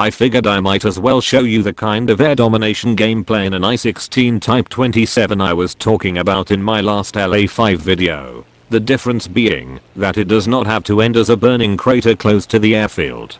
I figured I might as well show you the kind of air domination gameplay in an I-16 Type 27 I was talking about in my last LA5 video. The difference being that it does not have to end as a burning crater close to the airfield.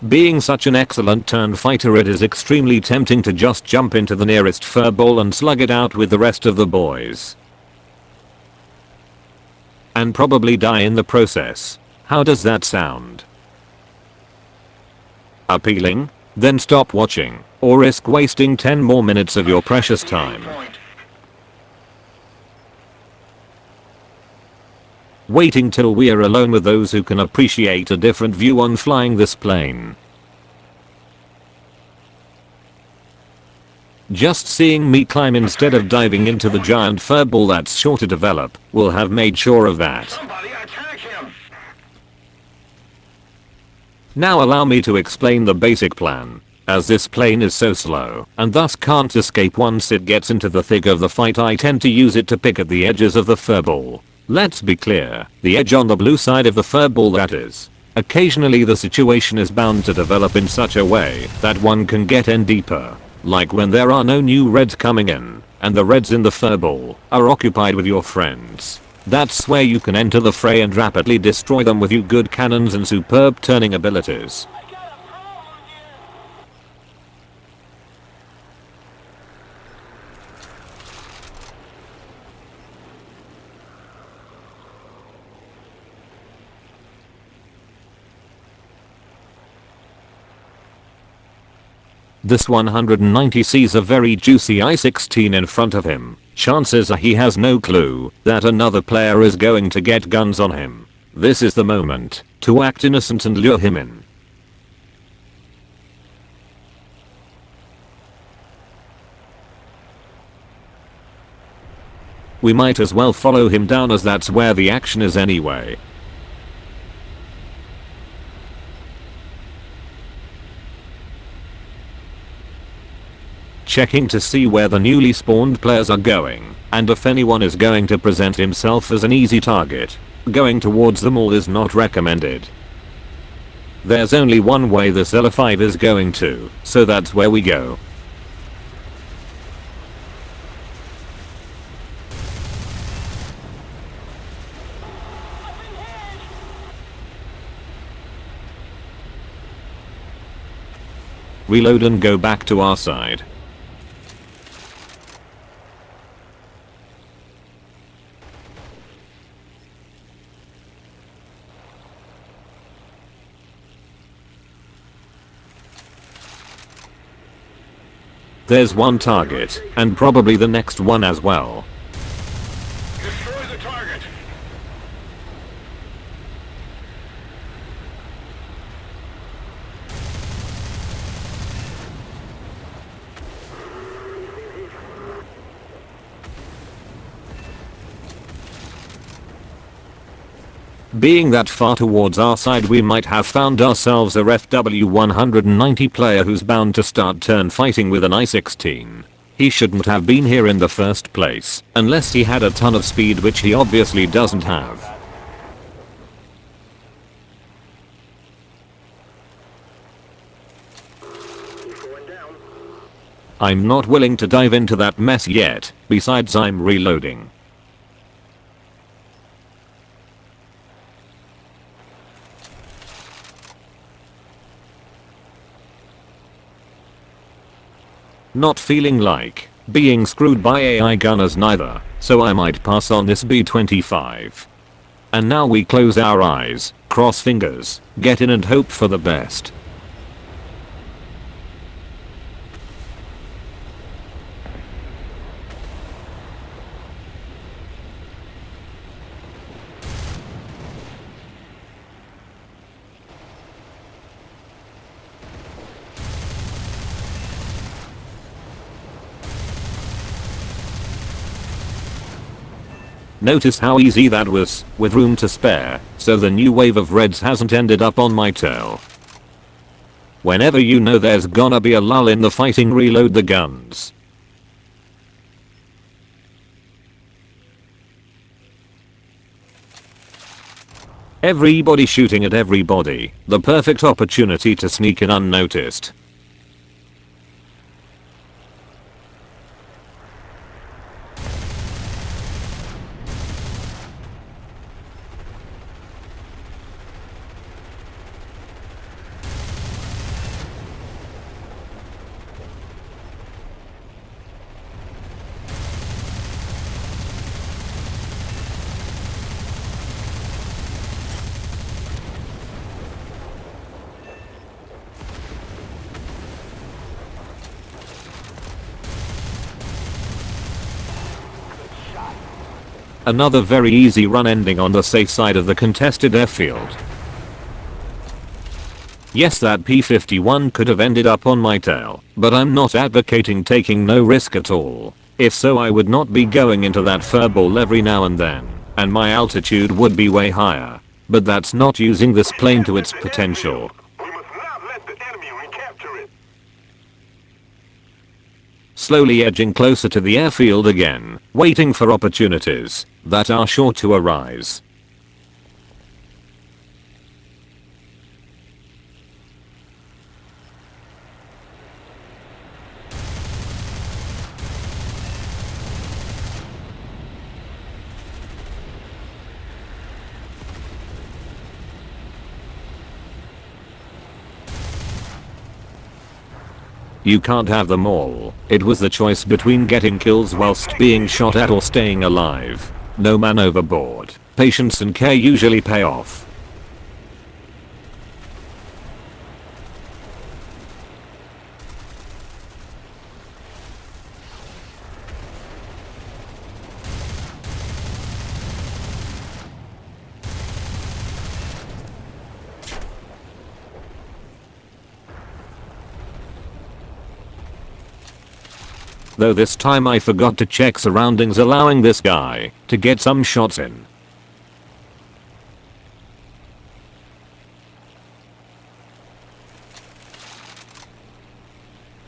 Being such an excellent turn fighter, it is extremely tempting to just jump into the nearest furball and slug it out with the rest of the boys. And probably die in the process. How does that sound? Appealing? Then stop watching, or risk wasting 10 more minutes of your precious time. Waiting till we are alone with those who can appreciate a different view on flying this plane. Just seeing me climb instead of diving into the giant furball that's sure to develop will have made sure of that. Somebody attack him! Now allow me to explain the basic plan. As this plane is so slow and thus can't escape once it gets into the thick of the fight, I tend to use it to pick at the edges of the furball. Let's be clear, the edge on the blue side of the furball, that is. Occasionally the situation is bound to develop in such a way that one can get in deeper. Like when there are no new reds coming in and the reds in the furball are occupied with your friends. That's where you can enter the fray and rapidly destroy them with your good cannons and superb turning abilities. This 190 sees a very juicy I-16 in front of him. Chances are he has no clue that another player is going to get guns on him. This is the moment to act innocent and lure him in. We might as well follow him down, as that's where the action is anyway. Checking to see where the newly spawned players are going, and if anyone is going to present himself as an easy target. Going towards them all is not recommended. There's only one way this LA5 is going to, so that's where we go. Reload and go back to our side. There's one target, and probably the next one as well. Destroy the target! Being that far towards our side, we might have found ourselves a FW 190 player who's bound to start turn fighting with an I-16. He shouldn't have been here in the first place, unless he had a ton of speed, which he obviously doesn't have. I'm not willing to dive into that mess yet, besides I'm reloading. Not feeling like being screwed by AI gunners neither, so I might pass on this B-25. And now we close our eyes, cross fingers, get in and hope for the best. Notice how easy that was, with room to spare, so the new wave of reds hasn't ended up on my tail. Whenever you know there's gonna be a lull in the fighting, reload the guns. Everybody shooting at everybody. The perfect opportunity to sneak in unnoticed. Another very easy run ending on the safe side of the contested airfield. Yes, that P-51 could have ended up on my tail, but I'm not advocating taking no risk at all. If so, I would not be going into that furball every now and then, and my altitude would be way higher. But that's not using this plane to its potential. We must not let the enemy recapture it. Slowly edging closer to the airfield again, waiting for opportunities that are sure to arise. You can't have them all. It was the choice between getting kills whilst being shot at or staying alive. No man overboard. Patience and care usually pay off. Though this time I forgot to check surroundings, allowing this guy to get some shots in.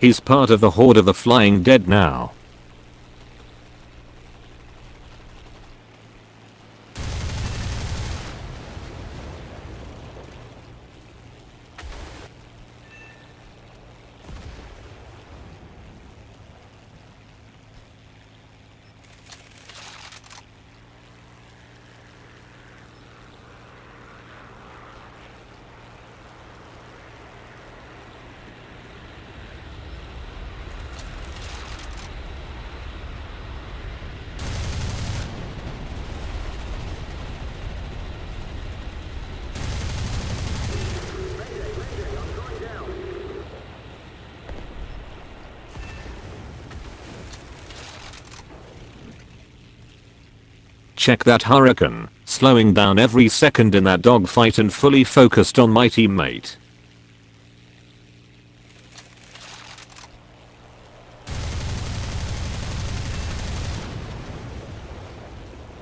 He's part of the horde of the flying dead now. Check that hurricane, slowing down every second in that dogfight and fully focused on my teammate.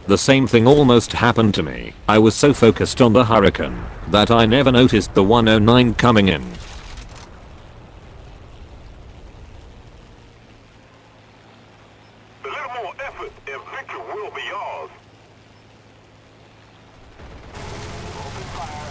The same thing almost happened to me. I was so focused on the hurricane that I never noticed the 109 coming in. A little more effort and victory will be ours. Open fire.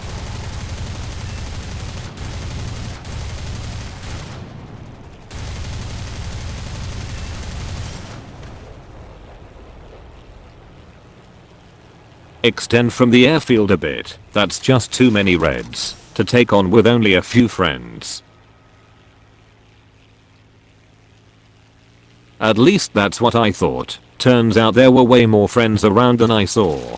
Extend from the airfield a bit. That's just too many reds to take on with only a few friends. At least that's what I thought. Turns out there were way more friends around than I saw.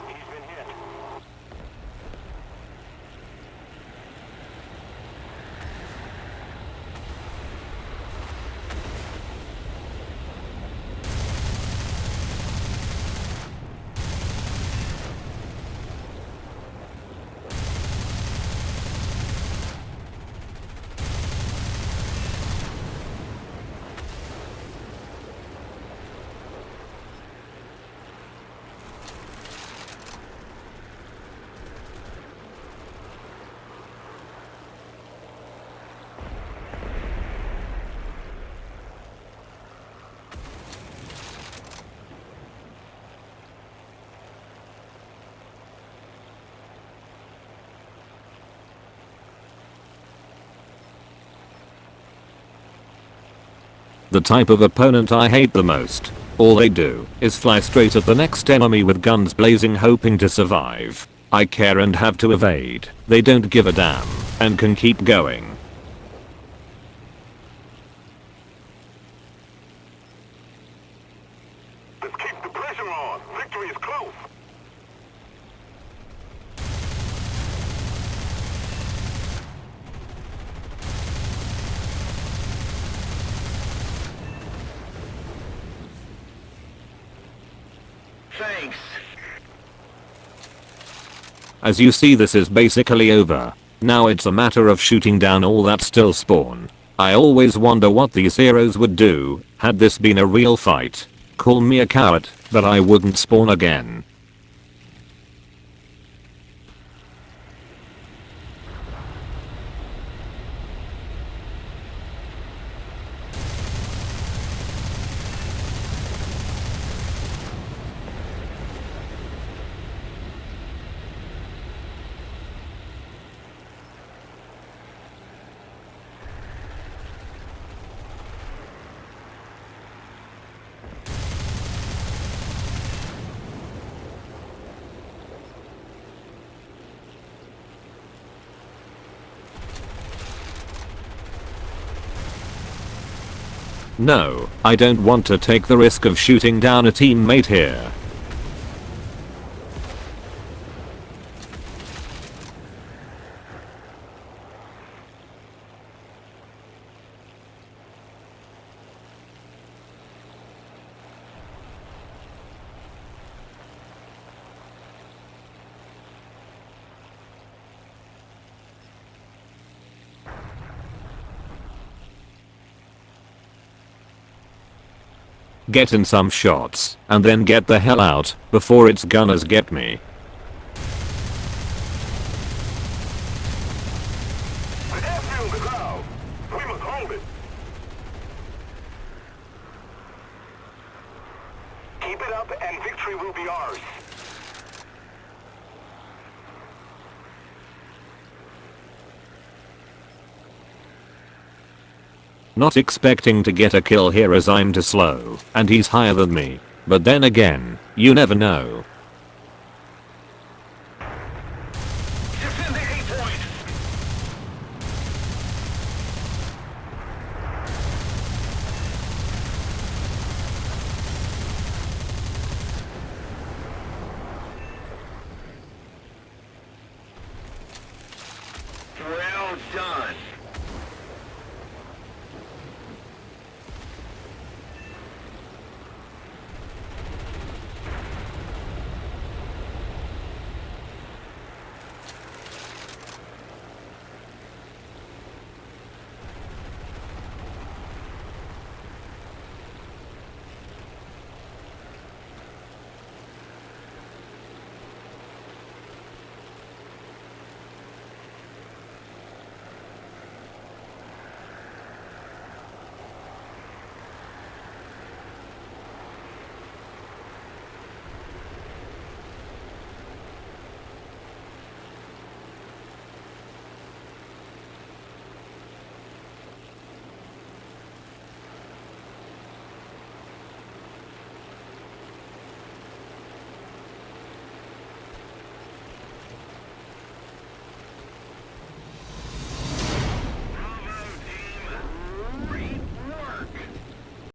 He's been hit. The type of opponent I hate the most. All they do is fly straight at the next enemy with guns blazing hoping to survive. I care and have to evade. They don't give a damn and can keep going. Let's keep the pressure on. Victory is close. Thanks. As you see, this is basically over. Now it's a matter of shooting down all that still spawn. I always wonder what these heroes would do had this been a real fight. Call me a coward, but I wouldn't spawn again. No, I don't want to take the risk of shooting down a teammate here. Get in some shots, and then get the hell out, before its gunners get me. The airfield is out. We must hold it. Keep it up and victory will be ours. Not expecting to get a kill here as I'm too slow, and he's higher than me. But then again, you never know. Defend the A point. Well done.